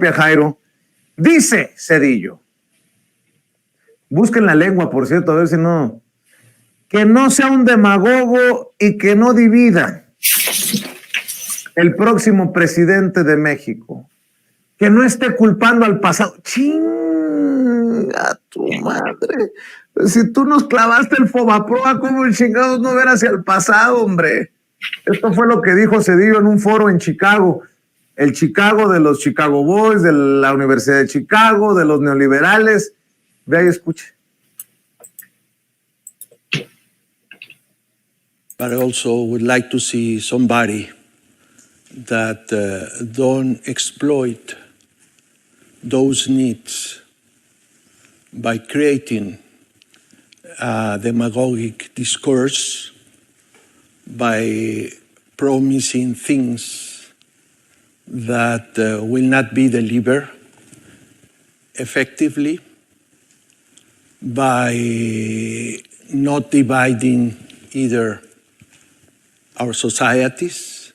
propia, Jairo. Dice Zedillo, busquen la lengua, por cierto, a ver si no, que no sea un demagogo y que no divida el próximo presidente de México, que no esté culpando al pasado. ¡Chinga tu madre! Si tú nos clavaste el Fobaproa, ¿cómo el chingados no ver hacia el pasado, hombre? Esto fue lo que dijo Zedillo en un foro en Chicago. El Chicago de los Chicago Boys, de la Universidad de Chicago, de los neoliberales. Ve y escuche. But I also would like to see somebody that don't exploit those needs by creating a demagogic discourse, by promising things that will not be delivered effectively, by not dividing either our societies,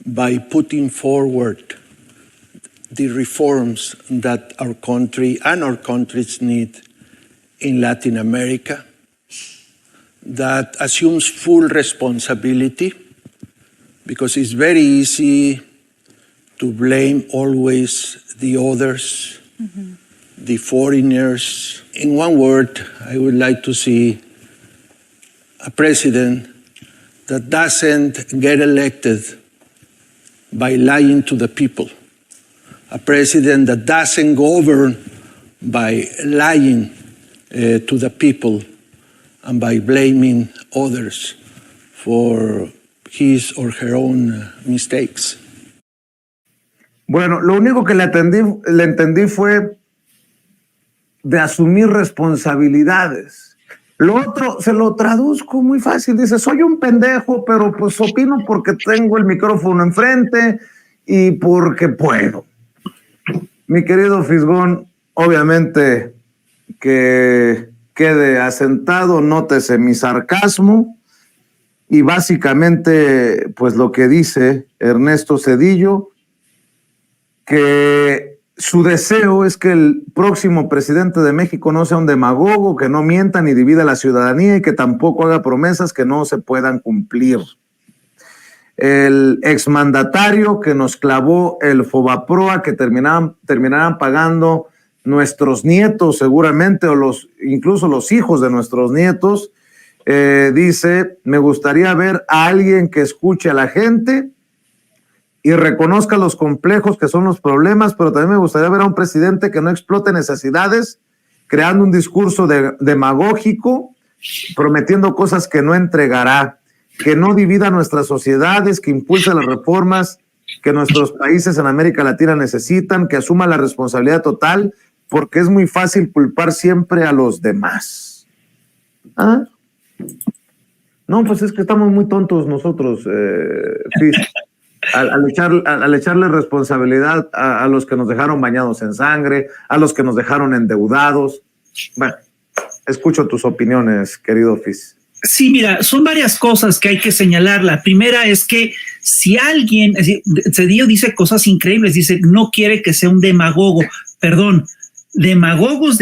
by putting forward the reforms that our country and our countries need in Latin America, that assumes full responsibility, because it's very easy to blame always the others, the foreigners. In one word, I would like to see a president that doesn't get elected by lying to the people, a president that doesn't govern by lying to the people and by blaming others for his or her own mistakes. Bueno, lo único que le entendí fue de asumir responsabilidades. Lo otro se lo traduzco muy fácil. Dice, soy un pendejo, pero pues opino porque tengo el micrófono enfrente y porque puedo. Mi querido Fisgón, obviamente que quede asentado, nótese mi sarcasmo y básicamente pues lo que dice Ernesto Zedillo, que su deseo es que el próximo presidente de México no sea un demagogo, que no mienta ni divida a la ciudadanía y que tampoco haga promesas que no se puedan cumplir. El exmandatario que nos clavó el Fobaproa, que terminarán pagando nuestros nietos seguramente, o incluso los hijos de nuestros nietos, dice, me gustaría ver a alguien que escuche a la gente y reconozca los complejos que son los problemas, pero también me gustaría ver a un presidente que no explote necesidades, creando un discurso demagógico, prometiendo cosas que no entregará, que no divida nuestras sociedades, que impulse las reformas que nuestros países en América Latina necesitan, que asuma la responsabilidad total, porque es muy fácil culpar siempre a los demás. ¿Ah? No, pues es que estamos muy tontos nosotros, Fis. Al echarle responsabilidad a los que nos dejaron bañados en sangre, a los que nos dejaron endeudados. Bueno, escucho tus opiniones, querido Fis. Sí, mira, son varias cosas que hay que señalar. La primera es que si alguien, Zedillo dice cosas increíbles, dice, no quiere que sea un demagogo, perdón, demagogos,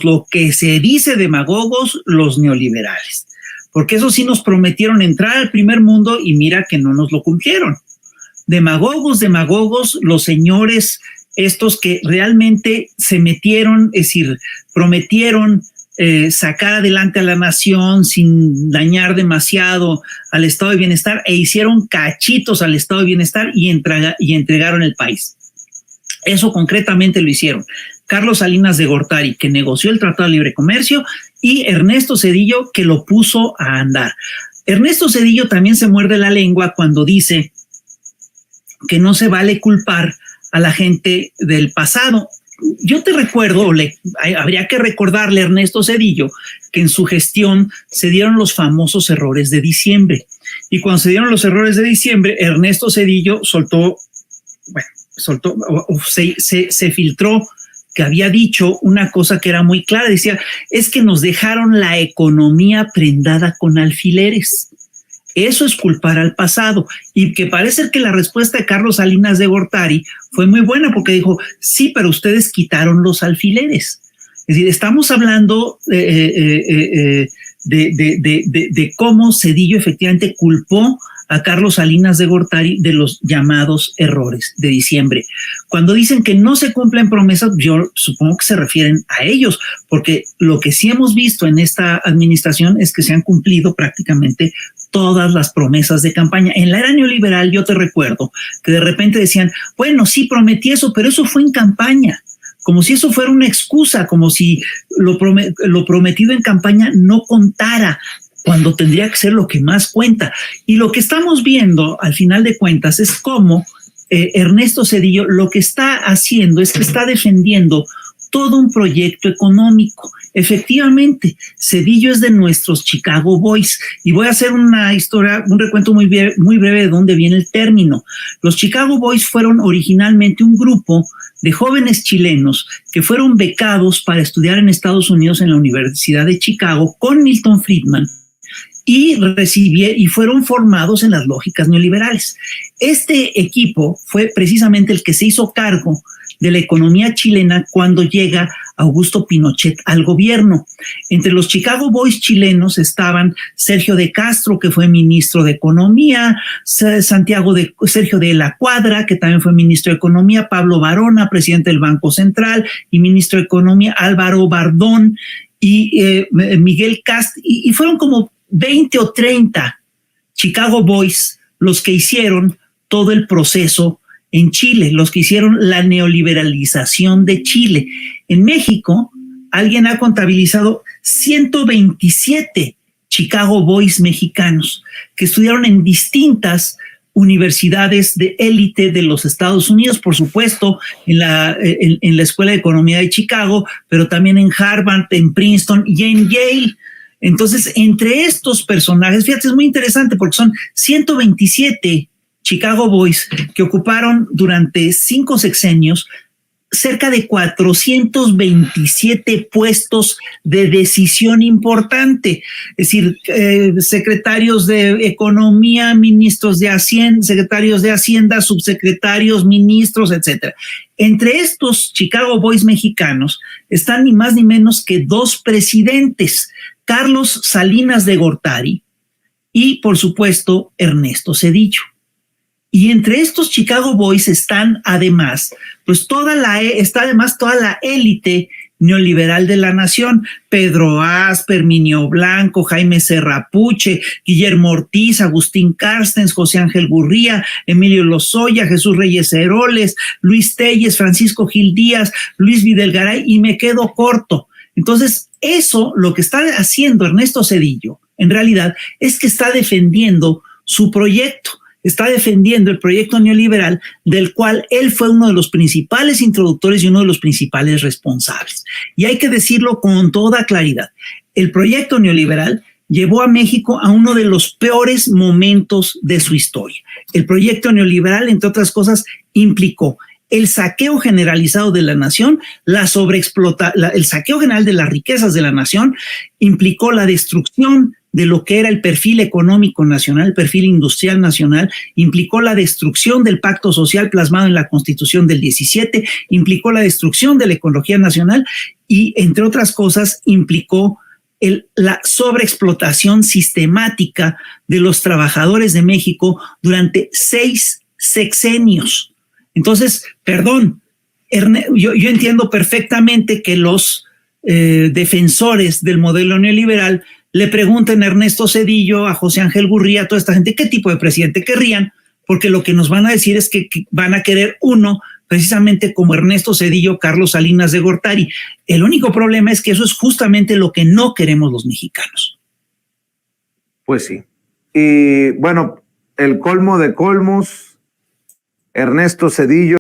lo que se dice demagogos, los neoliberales, porque eso sí nos prometieron entrar al primer mundo y mira que no nos lo cumplieron. Demagogos, los señores estos que realmente se metieron, es decir, prometieron sacar adelante a la nación sin dañar demasiado al estado de bienestar e hicieron cachitos al estado de bienestar y entregaron el país. Eso concretamente lo hicieron Carlos Salinas de Gortari, que negoció el Tratado de Libre Comercio, y Ernesto Zedillo, que lo puso a andar. Ernesto Zedillo también se muerde la lengua cuando dice que no se vale culpar a la gente del pasado. Yo te recuerdo, habría que recordarle a Ernesto Zedillo que en su gestión se dieron los famosos errores de diciembre. Y cuando se dieron los errores de diciembre, Ernesto Zedillo se filtró que había dicho una cosa que era muy clara. Decía, es que nos dejaron la economía prendada con alfileres. Eso es culpar al pasado. Y que parece que la respuesta de Carlos Salinas de Gortari fue muy buena porque dijo, sí, pero ustedes quitaron los alfileres. Es decir, estamos hablando de cómo Zedillo efectivamente culpó a Carlos Salinas de Gortari de los llamados errores de diciembre. Cuando dicen que no se cumplen promesas, yo supongo que se refieren a ellos, porque lo que sí hemos visto en esta administración es que se han cumplido prácticamente todas las promesas de campaña. En la era neoliberal yo te recuerdo que de repente decían, bueno, sí prometí eso, pero eso fue en campaña. Como si eso fuera una excusa, como si lo prometido en campaña no contara, cuando tendría que ser lo que más cuenta. Y lo que estamos viendo, al final de cuentas, es cómo Ernesto Zedillo lo que está haciendo es que está defendiendo todo un proyecto económico. Efectivamente, Zedillo es de nuestros Chicago Boys. Y voy a hacer una historia, un recuento muy breve de dónde viene el término. Los Chicago Boys fueron originalmente un grupo de jóvenes chilenos que fueron becados para estudiar en Estados Unidos en la Universidad de Chicago con Milton Friedman y fueron formados en las lógicas neoliberales. Este equipo fue precisamente el que se hizo cargo de la economía chilena cuando llega Augusto Pinochet al gobierno. Entre los Chicago Boys chilenos estaban Sergio de Castro, que fue ministro de Economía, Sergio de la Cuadra, que también fue ministro de Economía, Pablo Varona, presidente del Banco Central, y ministro de Economía, Álvaro Bardón y Miguel Cast, y fueron como 20 o 30 Chicago Boys los que hicieron todo el proceso en Chile, los que hicieron la neoliberalización de Chile. En México, alguien ha contabilizado 127 Chicago Boys mexicanos que estudiaron en distintas universidades de élite de los Estados Unidos, por supuesto, en la Escuela de Economía de Chicago, pero también en Harvard, en Princeton y en Yale. Entonces, entre estos personajes, fíjate, es muy interesante porque son 127 Chicago Boys que ocuparon durante 5 sexenios cerca de 427 puestos de decisión importante, es decir, secretarios de Economía, ministros de Hacienda, secretarios de Hacienda, subsecretarios, ministros, etcétera. Entre estos Chicago Boys mexicanos están ni más ni menos que 2 presidentes, Carlos Salinas de Gortari y, por supuesto, Ernesto Zedillo. Y entre estos Chicago Boys están además, pues toda la élite neoliberal de la nación, Pedro Asper, Herminio Blanco, Jaime Serrapuche, Guillermo Ortiz, Agustín Carstens, José Ángel Gurría, Emilio Lozoya, Jesús Reyes Heroles, Luis Telles, Francisco Gil Díaz, Luis Videgaray, y me quedo corto. Entonces, eso, lo que está haciendo Ernesto Zedillo, en realidad, es que está defendiendo su proyecto. Está defendiendo el proyecto neoliberal del cual él fue uno de los principales introductores y uno de los principales responsables. Y hay que decirlo con toda claridad. El proyecto neoliberal llevó a México a uno de los peores momentos de su historia. El proyecto neoliberal, entre otras cosas, implicó el saqueo generalizado de la nación, el saqueo general de las riquezas de la nación, implicó la destrucción de lo que era el perfil económico nacional, el perfil industrial nacional, implicó la destrucción del pacto social plasmado en la Constitución del 17, implicó la destrucción de la ecología nacional y, entre otras cosas, implicó la sobreexplotación sistemática de los trabajadores de México durante 6 sexenios. Entonces, perdón, yo entiendo perfectamente que los defensores del modelo neoliberal le pregunten a Ernesto Zedillo, a José Ángel Gurría, a toda esta gente, ¿qué tipo de presidente querrían? Porque lo que nos van a decir es que van a querer uno precisamente como Ernesto Zedillo, Carlos Salinas de Gortari. El único problema es que eso es justamente lo que no queremos los mexicanos. Pues sí. Y bueno, el colmo de colmos, Ernesto Zedillo